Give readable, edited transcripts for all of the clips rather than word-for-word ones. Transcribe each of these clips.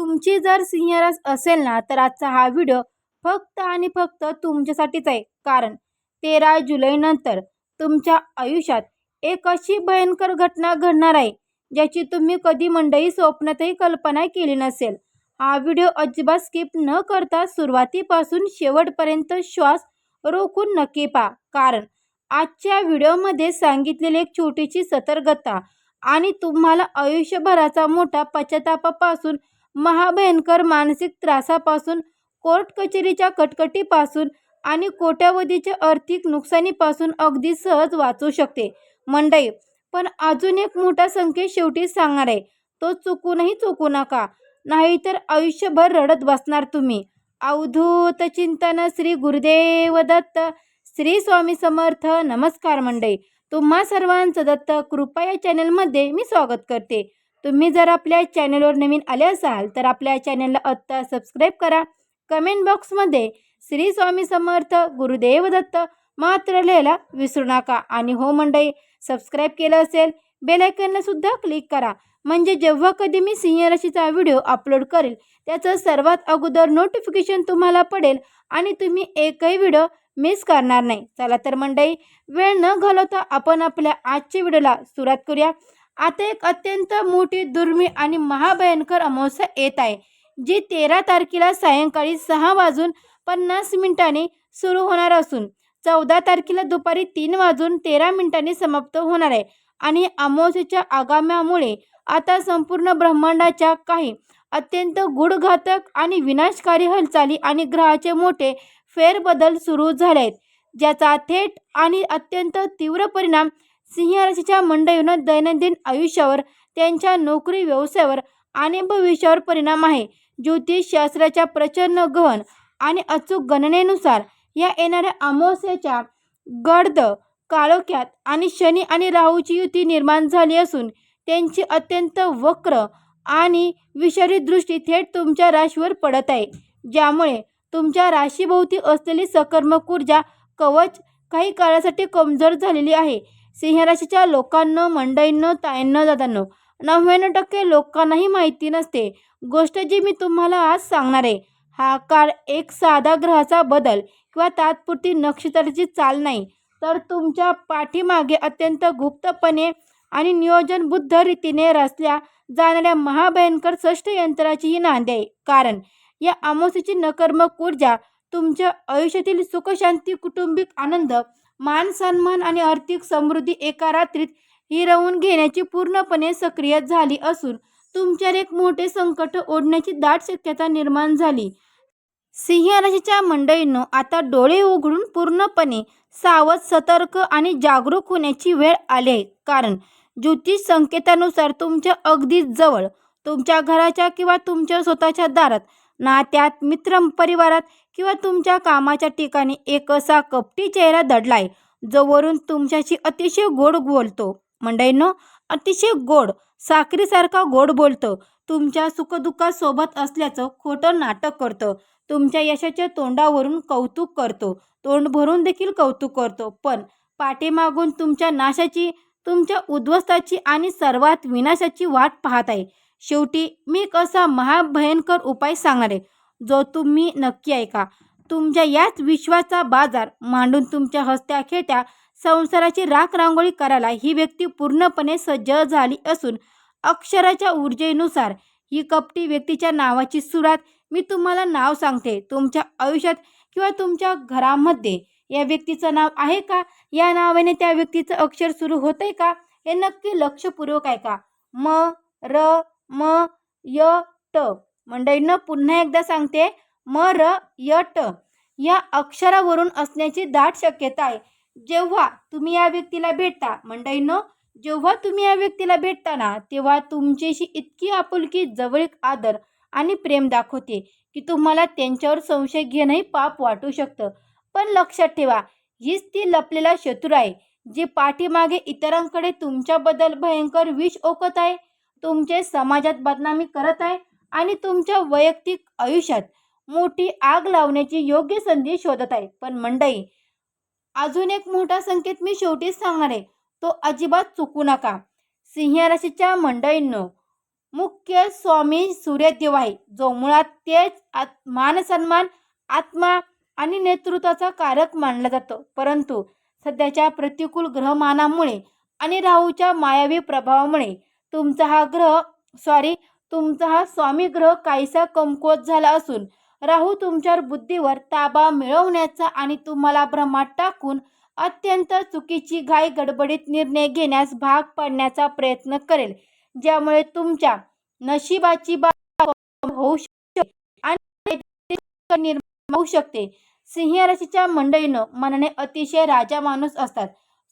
तुमची जर सिंह रास असेल ना, तर आजचा हा व्हिडिओ फक्त आणि फक्त तुमच्यासाठीच आहे. कारण 13 जुलैनंतर तुमच्या आयुष्यात एक अशी भयंकर घटना घडणार आहे, ज्याची तुम्ही कधी मंडळी स्वप्नातही कल्पना केली नसेल. हा व्हिडिओ अजिबात स्किप न करता सुरुवातीपासून शेवटपर्यंत श्वास रोखून नक्की पहा. कारण आजच्या व्हिडिओमध्ये सांगितलेली एक छोटीशी सतर्कता आणि तुम्हाला आयुष्यभराचा मोठा पश्चातापापासून, महाभयंकर मानसिक त्रासापासून, कोर्ट कचेरीच्या कटकटीपासून आणि कोट्यावधीच्या आर्थिक नुकसानीपासून अगदी सहज वाचू शकते मंडळी. पण अजून एक मोठा संकेत शेवटी सांगणार आहे, तो चुकूनही चुकू नका, नाहीतर आयुष्यभर रडत बसणार तुम्ही. अवधूत चिंतन श्री गुरुदेव दत्त. श्री स्वामी समर्थ. नमस्कार मंडळी, तुम्हा सर्वांचं दत्त कृपा या चॅनलमध्ये मी स्वागत करते. तुम्ही जर आपल्या चॅनलवर नवीन आले असाल तर आपल्या चॅनलला आत्ता सबस्क्राईब करा. कमेंट बॉक्समध्ये श्री स्वामी समर्थ गुरुदेव दत्त मात्र लिहायला विसरू नका. आणि हो मंडळी, सबस्क्राईब केलं असेल बेल आयकॉनला सुद्धा क्लिक करा, म्हणजे जेव्हा कधी मी सिंह राशीचा व्हिडिओ अपलोड करेल त्याचं सर्वात अगोदर नोटिफिकेशन तुम्हाला पडेल आणि तुम्ही एकही व्हिडिओ मिस करणार नाही. चला तर मंडळी, वेळ न घालवता आपण आपल्या आजच्या व्हिडिओला सुरुवात करूया. आता एक अत्यंत मोठी, दुर्मिळ आणि महाभयंकर अमावस्या येत आहे, जी 13 तारखेला सायंकाळी 6:50 सुरू होणार असून 14 तारखेला दुपारी 3:13 समाप्त होणार आहे. आणि अमावस्येच्या आगमनामुळे आता संपूर्ण ब्रह्मांडाच्या काही अत्यंत गूढघातक आणि विनाशकारी हालचाली आणि ग्रहाचे मोठे फेरबदल सुरू झाले आहेत, ज्याचा थेट आणि अत्यंत तीव्र परिणाम सिंह राशीच्या मंडळींना दैनंदिन आयुष्यावर, त्यांच्या नोकरी व्यवसायावर आणि भविष्यावर परिणाम आहे. ज्योतिषशास्त्राच्या प्रचंड गहन आणि अचूक गणनेनुसार या येणाऱ्या अमावस्येच्या गर्द काळोख्यात आणि शनी आणि राहूची युती निर्माण झाली असून त्यांची अत्यंत वक्र आणि विषारी दृष्टी थेट तुमच्या राशीवर पडत आहे, ज्यामुळे तुमच्या राशीभोवती असलेली सकर्मक ऊर्जा कवच काही काळासाठी कमजोर झालेली आहे. सिंह राशीच्या लोकांना, मंडळींनो, ताईंनो, दादांनो, 99% लोकांनाही माहिती नसते गोष्ट जी मी तुम्हाला आज सांगणार आहे. हा काळ एक साधा ग्रहाचा बदल किंवा तात्पुरती नक्षत्राची चाल नाही, तर तुमच्या पाठीमागे अत्यंत गुप्तपणे आणि नियोजनबद्ध रीतीने रचल्या जाणाऱ्या महाभयंकर षष्टयंत्राचीही नांदी आहे. कारण या अमावस्येची नकर्मक ऊर्जा तुमच्या आयुष्यातील सुखशांती, कौटुंबिक आनंद, मान सन्मान आणि आर्थिक समृद्धी एका रात्रीत हिरावून घेण्याची पूर्णपणे सक्रिय झाली असून तुमच्यावर एक मोठे संकट ओढण्याची दाट शक्यता निर्माण झाली. सिंह राशीच्या मंडळींनो, आता डोळे उघडून पूर्णपणे सावध, सतर्क आणि जागरूक होण्याची वेळ आली आहे. कारण ज्योतिष संकेतानुसार तुमच्या अगदी जवळ, तुमच्या घराच्या किंवा तुमच्या स्वतःच्या दारात, नात्यात, मित्र परिवारात किंवा तुमच्या कामाच्या ठिकाणी एक असा कपटी चेहरा दडला आहे, जो वरून तुमच्याशी अतिशय गोड बोलतो. मंडळींनो, अतिशय गोड, साखरेसारखा गोड बोलतो. तुमच्या सुखदुःखात सोबत असल्याचं खोटं नाटक करतो. तुमच्या यशाच्या तोंडावरून कौतुक करतो, तोंड भरून देखील कौतुक करतो, पण पाठीमागून तुमच्या नाशाची, तुमच्या उद्ध्वस्ताची आणि सर्वात विनाशाची वाट पाहत आहे. शेवटी मी एक असा महाभयंकर उपाय सांगणार आहे, जो तुम्ही नक्की ऐका. तुमच्या याच विश्वाचा बाजार मांडून तुमच्या हसत्या खेळत्या संसाराची राख रांगोळी करायला ही व्यक्ती पूर्णपणे सज्ज झाली असून अक्षराच्या ऊर्जेनुसार ही कपटी व्यक्तीच्या नावाची सुरुवात मी तुम्हाला नाव सांगते. तुमच्या आयुष्यात किंवा तुमच्या घरामध्ये या व्यक्तीचं नाव आहे का? या नावाने त्या व्यक्तीचं अक्षर सुरू होतंय का? हे नक्की लक्षपूर्वक ऐका. म, र, म, य, ट. मंडळींना पुन्हा एकदा सांगते, म, र, य, ट या अक्षरावरून असण्याची दाट शक्यता आहे. जेव्हा तुम्ही या व्यक्तीला भेटता मंडळींनो, जेव्हा तुम्ही या व्यक्तीला भेटताना तेव्हा तुमच्याशी इतकी आपुलकी, जवळीक, आदर आणि प्रेम दाखवते की तुम्हाला त्यांच्यावर संशय घेणंही पाप वाटू शकतं. पण लक्षात ठेवा, हीच ती लपलेला शत्रू आहे, जी पाठीमागे इतरांकडे तुमच्याबद्दल भयंकर विष ओकत आहे, तुमचे समाजात बदनामी करत आहे आणि तुमच्या वैयक्तिक आयुष्यात मोठी आग लावण्याची योग्य संधी शोधत आहे. पण मंडळी, अजून एक मोठा संकेत मी शेवटीच सांगणार आहे, तो अजिबात चुकू नका. सिंह राशीच्या मंडळींनो, मुख्य स्वामी सूर्यदेव आहे, जो मुळात तेच मान सन्मान, आत्मा आणि नेतृत्वाचा कारक मानला जातो. परंतु सध्याच्या प्रतिकूल ग्रहमानामुळे आणि राहूच्या मायावी प्रभावामुळे तुमचा हा स्वामी ग्रह काहीसा कमकुवत झाला असून राहू तुमच्यावर बुद्धीवर ताबा मिळवण्याचा आणि तुम्हाला भ्रमात टाकून अत्यंत चुकीची घाई गडबडीत निर्णय घेण्यास भाग पाडण्याचा प्रयत्न करेल, ज्यामुळे तुमच्या नशिबाची बाब होऊ शकते आणि निर्माण होऊ शकते. सिंह राशीच्या मंडळीनं मनाने अतिशय राजा माणूस असतात.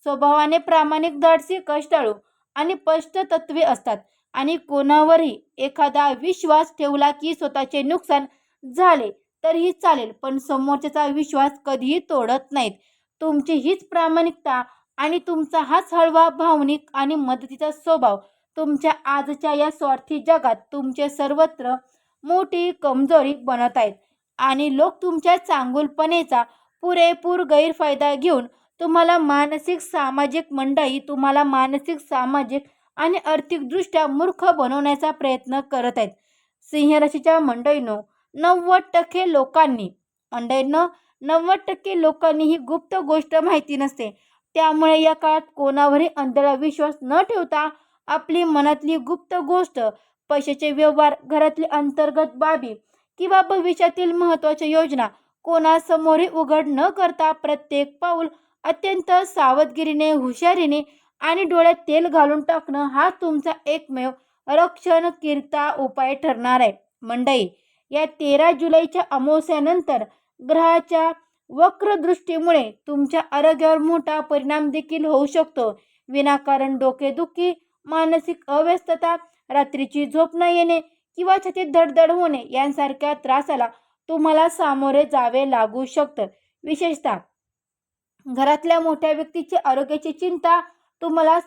स्वभावाने प्रामाणिक, धाडसी, कष्टाळू आणि स्पष्टतत्त्वे असतात आणि कोणावरही एखादा विश्वास ठेवला की स्वतःचे नुकसान झाले तरीही चालेल, पण समोरच्याचा विश्वास कधीही तोडत नाहीत. तुमची हीच प्रामाणिकता आणि तुमचा हाच हळवा, भावनिक आणि मदतीचा स्वभाव तुमच्या आजच्या या स्वार्थी जगात तुमचे सर्वत्र मोठी कमजोरी बनत आहेत आणि लोक तुमच्या चांगुलपणेचा पुरेपूर गैरफायदा घेऊन तुम्हाला मानसिक, सामाजिक आणि आर्थिकदृष्ट्या मूर्ख बनवण्याचा प्रयत्न करत आहेत. सिंह राशीच्या मंडळींनो, 90% लोकांनी ही गुप्त गोष्ट माहिती नसते. त्यामुळे या काळात कोणावरही अंधळा विश्वास न ठेवता आपली मनातली गुप्त गोष्ट, पैशाचे व्यवहार, घरातली अंतर्गत बाबी किंवा भविष्यातील महत्त्वाच्या योजना कोणासमोरही उघड न करता प्रत्येक पाऊल अत्यंत सावधगिरीने, हुशारीने आणि डोळ्यात तेल घालून टाकणं हा तुमचा एकमेव रक्षणकीर्ता उपाय ठरणार आहे. मंडळी, या 13 जुलैच्या अमावस्यानंतर ग्रहाच्या वक्रदृष्टीमुळे तुमच्या आरोग्यावर मोठा परिणाम देखील होऊ शकतो. विनाकारण डोकेदुखी, मानसिक अवस्थता, रात्रीची झोप न येणे किंवा छातीत धडधड होणे यांसारख्या त्रासाला तुम्हाला सामोरे जावे लागू शकतं. विशेषतः घरातल्या मोठ्या व्यक्तीची आरोग्याची चिंता तुम्हाला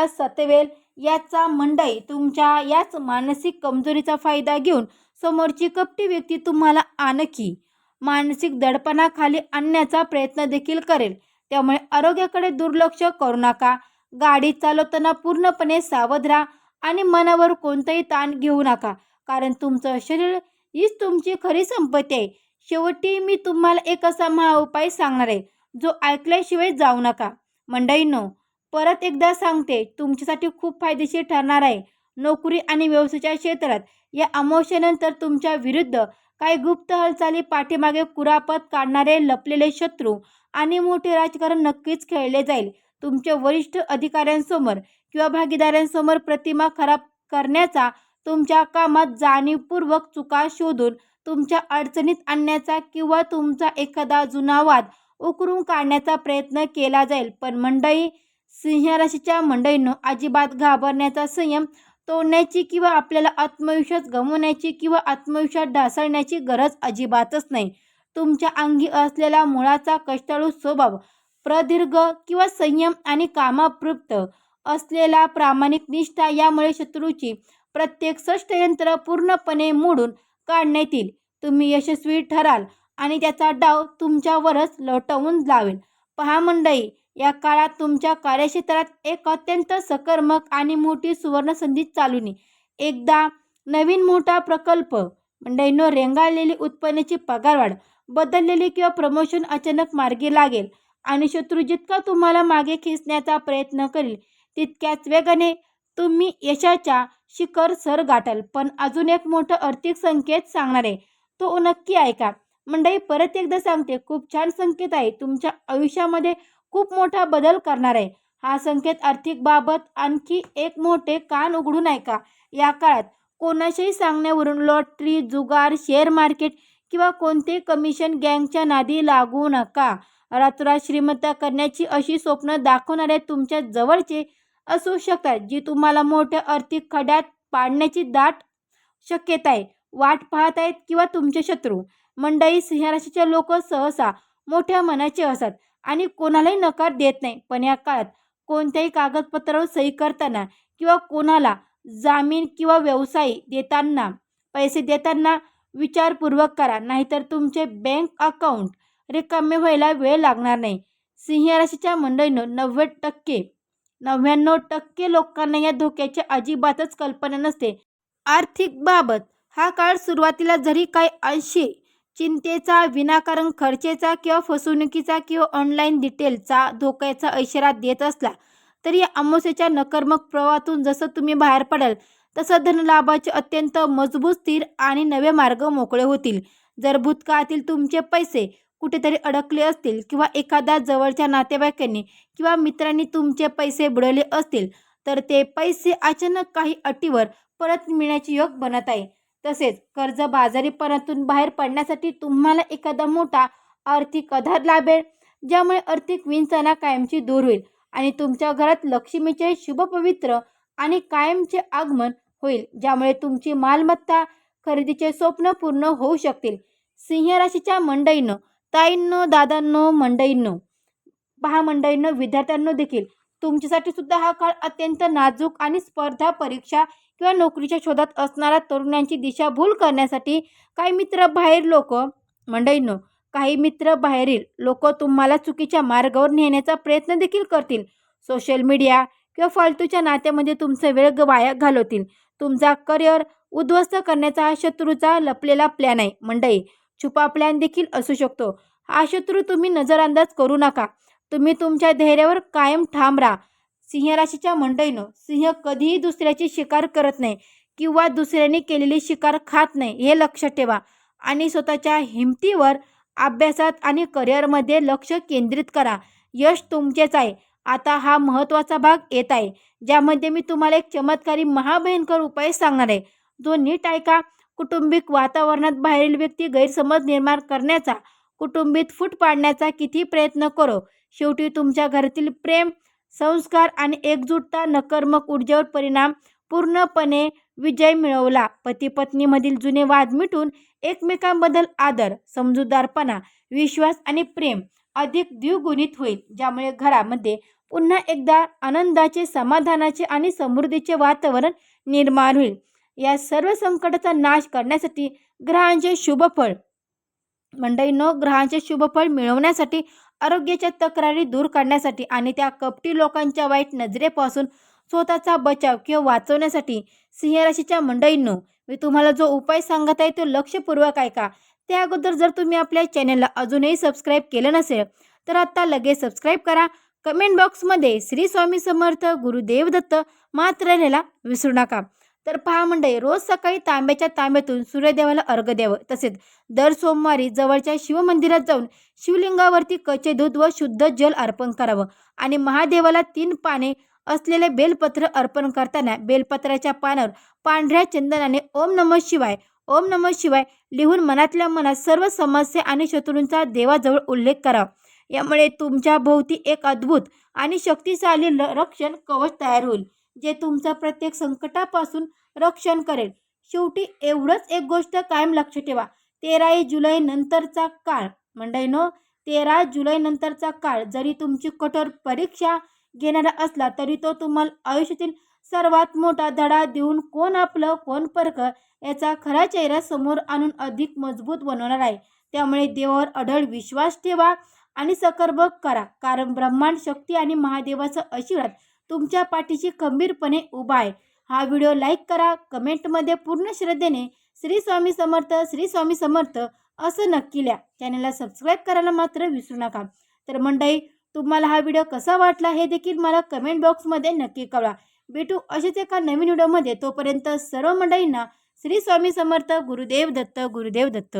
सतवेल. याचा मंडळी, तुमच्या याच मानसिक कमजोरीचा फायदा घेऊन समोरची कपटी व्यक्ती तुम्हाला आणखी मानसिक दडपणाखाली आणण्याचा प्रयत्न देखील करेल. त्यामुळे आरोग्याकडे दुर्लक्ष करू नका. गाडी चालवताना पूर्णपणे सावध राहा आणि मनावर कोणताही ताण घेऊ नका, कारण तुमचं शरीर हीच तुमची खरी संपत्ती आहे. शेवटी मी तुम्हाला एक असा महाउपाय सांगणार आहे, जो ऐकल्याशिवाय जाऊ नका. मंडळींनो, परत एकदा सांगते, तुमच्यासाठी खूप फायदेशीर ठरणार आहे. नोकरी आणि व्यवसायाच्या क्षेत्रात या अमावस्येनंतर तुमच्या विरुद्ध काही गुप्त हालचाली, पाठीमागे कुरापत काढणारे लपलेले शत्रू आणि मोठे राजकारण नक्कीच खेळले जाईल. तुमच्या वरिष्ठ अधिकाऱ्यांसमोर किंवा भागीदारांसमोर प्रतिमा खराब करण्याचा, तुमच्या कामात जाणीवपूर्वक चुका शोधून तुमच्या अडचणीत आणण्याचा किंवा तुमचा एखादा जुना वाद उकरून काढण्याचा प्रयत्न केला जाईल. पण मंडळी, सिंह राशीच्या मंडळींनो, अजिबात घाबरण्याचा, संयम तोडण्याची किंवा आपल्याला आत्मविश्वास गमावण्याची किंवा आत्मविश्वास ढासळण्याची गरज अजिबातच नाही. तुमच्या अंगी असलेला मुळाचा कष्टाळू स्वभाव, प्रदीर्घ किंवा संयम आणि कामाप्रवृत्त असलेला प्रामाणिक निष्ठा यामुळे शत्रूची प्रत्येक षड्यंत्र पूर्णपणे मोडून काढण्यात येईल. तुम्ही यशस्वी ठराल आणि त्याचा डाव तुमच्यावरच लोटवून लावेल. पहा मंडळी, या काळात तुमच्या कार्यक्षेत्रात एक अत्यंत सकारात्मक आणि मोठी सुवर्ण संधी चालून एकदा नवीन मोठा प्रकल्प. मंडळींनो, रेंगाळलेली उत्पन्नाची पगारवाढ, बदललेली किंवा प्रमोशन अचानक मार्गी लागेल आणि शत्रू जितका तुम्हाला मागे खेचण्याचा प्रयत्न करेल तितक्याच वेगाने तुम्ही यशाच्या शिखर सर गाठाल. पण अजून एक मोठा आर्थिक संकेत सांगणार आहे, तो नक्की ऐका. मंडळी, परत एकदा सांगते, खूप छान संकेत आहे. तुमच्या आयुष्यामध्ये खूप मोठा बदल करणार आहे. हा संकेत आर्थिक बाबत आणखी एक मोठे कान उघडून ऐका. या काळात कोणाच्याही सांगण्यावरून लॉटरी, जुगार, शेअर मार्केट किंवा कोणते कमिशन गँगच्या नादी लागू नका. रातोरात श्रीमंत करण्याची अशी स्वप्न दाखवणारे तुमच्या जवळचे असू शकतात, जी तुम्हाला मोठ्या आर्थिक खड्यात पाडण्याची दाट शक्यता आहे, वाट पाहत आहेत, किंवा तुमचे शत्रू. मंडळी, सिंह राशीचे लोक सहसा मोठ्या मनाचे असतात आणि कोणालाही नकार देत नाही. पण या काळात कोणत्याही कागदपत्रावर सही करताना किंवा कोणाला जामीन किंवा पैसे देताना विचारपूर्वक करा, नाहीतर तुमचे बँक अकाउंट रिकामे व्हायला वेळ लागणार नाही. सिंह राशीच्या मंडळींनो, 90% 99% लोकांना या धोक्याची अजिबातच कल्पना नसते. आर्थिक बाबत हा काळ सुरुवातीला जरी काही अंशी चिंतेचा, विनाकारण खर्चेचा किंवा फसवणुकीचा किंवा ऑनलाईन डिटेलचा धोक्याचा इशारा देत असला, तरी या अमावस्येच्या नकारात्मक प्रवाहातून जसं तुम्ही बाहेर पडाल, तसं धनलाभाचे अत्यंत मजबूत, स्थिर आणि नवे मार्ग मोकळे होतील. जर भूतकाळातील तुमचे पैसे कुठेतरी अडकले असतील किंवा एखाद्या जवळच्या नातेवाईकांनी किंवा मित्रांनी तुमचे पैसे बुडवले असतील, तर ते पैसे अचानक काही अटीवर परत मिळण्याचे योग बनत आहे. तसेच कर्जबाजारीपणातून बाहेर पडण्यासाठी तुम्हाला एखादा मोठा आर्थिक आधार लाभेल, ज्यामुळे आर्थिक विंचना कायमची दूर होईल आणि तुमच्या घरात लक्ष्मीचे शुभ, पवित्र आणि कायमचे आगमन होईल, ज्यामुळे तुमची मालमत्ता खरेदीचे स्वप्न पूर्ण होऊ शकतील. सिंह राशीच्या मंडळींनो, ताईंनो, दादांनो, मंडळींनो, पहा मंडळींनो, विद्यार्थ्यांनो देखील तुमच्यासाठी सुद्धा हा काळ अत्यंत नाजूक आणि स्पर्धा परीक्षा किंवा नोकरीच्या शोधात असणाऱ्या तरुणांची दिशाभूल करण्यासाठी काही मित्र बाहेरील लोक तुम्हाला चुकीच्या मार्गावर नेण्याचा प्रयत्न देखील करतील. सोशल मीडिया किंवा फालतूच्या नात्यामध्ये तुमचा वेळ वाया घालवतील. तुमचा करिअर उद्ध्वस्त करण्याचा हा शत्रूचा लपलेला प्लॅन आहे. मंडळी, छुपा प्लॅन देखील असू शकतो. हा शत्रू तुम्ही नजरअंदाज करू नका. तुम्ही तुमच्या धैर्यावर कायम ठाम राहा. सिंह राशीच्या मंडळींनो, सिंह कधीही दुसऱ्याची शिकार करत नाही किंवा दुसऱ्यांनी केलेली शिकार खात नाही, हे लक्षात ठेवा. आणि स्वतःच्या हिमतीवर, अभ्यासात आणि करिअरमध्ये लक्ष केंद्रित करा. यश तुमचेच आहे. आता हा महत्त्वाचा भाग येत आहे, ज्यामध्ये मी तुम्हाला एक चमत्कारी महाभयंकर उपाय सांगणार आहे, जो नीट ऐका. कौटुंबिक वातावरणात बाहेरील व्यक्ती गैरसमज निर्माण करण्याचा, कुटुंबीत फूट पाडण्याचा किती प्रयत्न करो, शेवटी तुमच्या घरातील प्रेम, संस्कार आणि एकजुटता नकारात्मक ऊर्जेवर परिणाम पूर्णपणे विजय मिळवला. पती पत्नीमधील जुने वाद मिटून एकमेकांबद्दल आदर, समजूतदारपणा, विश्वास आणि प्रेम अधिक द्विगुणित होईल, ज्यामुळे घरामध्ये पुन्हा एकदा आनंदाचे, समाधानाचे आणि समृद्धीचे वातावरण निर्माण होईल. या सर्व संकटाचा नाश करण्यासाठी ग्रहांचे शुभफळ मिळवण्यासाठी, आरोग्याच्या तक्रारी दूर करण्यासाठी आणि त्या कपटी लोकांच्या वाईट नजरेपासून स्वतःचा बचाव किंवा वाचवण्यासाठी, सिंह राशीच्या मंडळींनो, मी तुम्हाला जो उपाय सांगत आहे तो लक्षपूर्वक ऐका. त्या अगोदर जर तुम्ही आपल्या चॅनलला अजूनही सबस्क्राईब केलं नसेल, तर आत्ता लगेच सबस्क्राईब करा. कमेंट बॉक्समध्ये श्री स्वामी समर्थ, गुरुदेव दत्त मात्र लिहायला विसरू नका. तर पहा मंडळी, रोज सकाळी तांब्याच्या तांब्यातून सूर्यदेवाला अर्घ्य द्यावं. तसेच दर सोमवारी जवळच्या शिवमंदिरात जाऊन शिवलिंगावरती कच्चे दूध व शुद्ध जल अर्पण करावं आणि महादेवाला 3 पाने असलेले बेलपत्र अर्पण करताना बेलपत्राच्या पानावर पांढऱ्या चंदनाने ओम नमः शिवाय, ओम नमः शिवाय लिहून मनातल्या मनात सर्व समस्या आणि शत्रूंचा देवाजवळ उल्लेख करावा. यामुळे तुमच्या भोवती एक अद्भुत आणि शक्तिशाली रक्षण कवच तयार होईल, जे तुमच्या प्रत्येक संकटापासून रक्षण करेल. शेवटी एवढंच एक गोष्ट कायम लक्षात ठेवा. 13 जुलै नंतरचा काळ मंडळींनो, 13 जुलै नंतरचा काळ जरी तुमची कठोर परीक्षा घेणारा असला, तरी तो तुम्हाला आयुष्यातील सर्वात मोठा धडा देऊन कोण आपलं कोण परकं याचा खरा चेहरा समोर आणून अधिक मजबूत बनवणार आहे. त्यामुळे देवावर अढळ विश्वास ठेवा आणि सकर्बक करा, कारण ब्रह्मांड शक्ती आणि महादेवाचा आशीर्वाद तुमच्या पाठीशी खंबीरपणे उभा आहे. हा व्हिडिओ लाईक करा, कमेंटमध्ये पूर्ण श्रद्धेने श्री स्वामी समर्थ, श्री स्वामी समर्थ असं नक्की लिहा. चॅनलला सबस्क्राईब करायला मात्र विसरू नका. तर मंडळी, तुम्हाला हा व्हिडिओ कसा वाटला हे देखील मला कमेंट बॉक्समध्ये नक्की कळवा. भेटू असेच एका नवीन व्हिडिओमध्ये. तोपर्यंत सर्व मंडळींना श्री स्वामी समर्थ, गुरुदेव दत्त, गुरुदेव दत्त.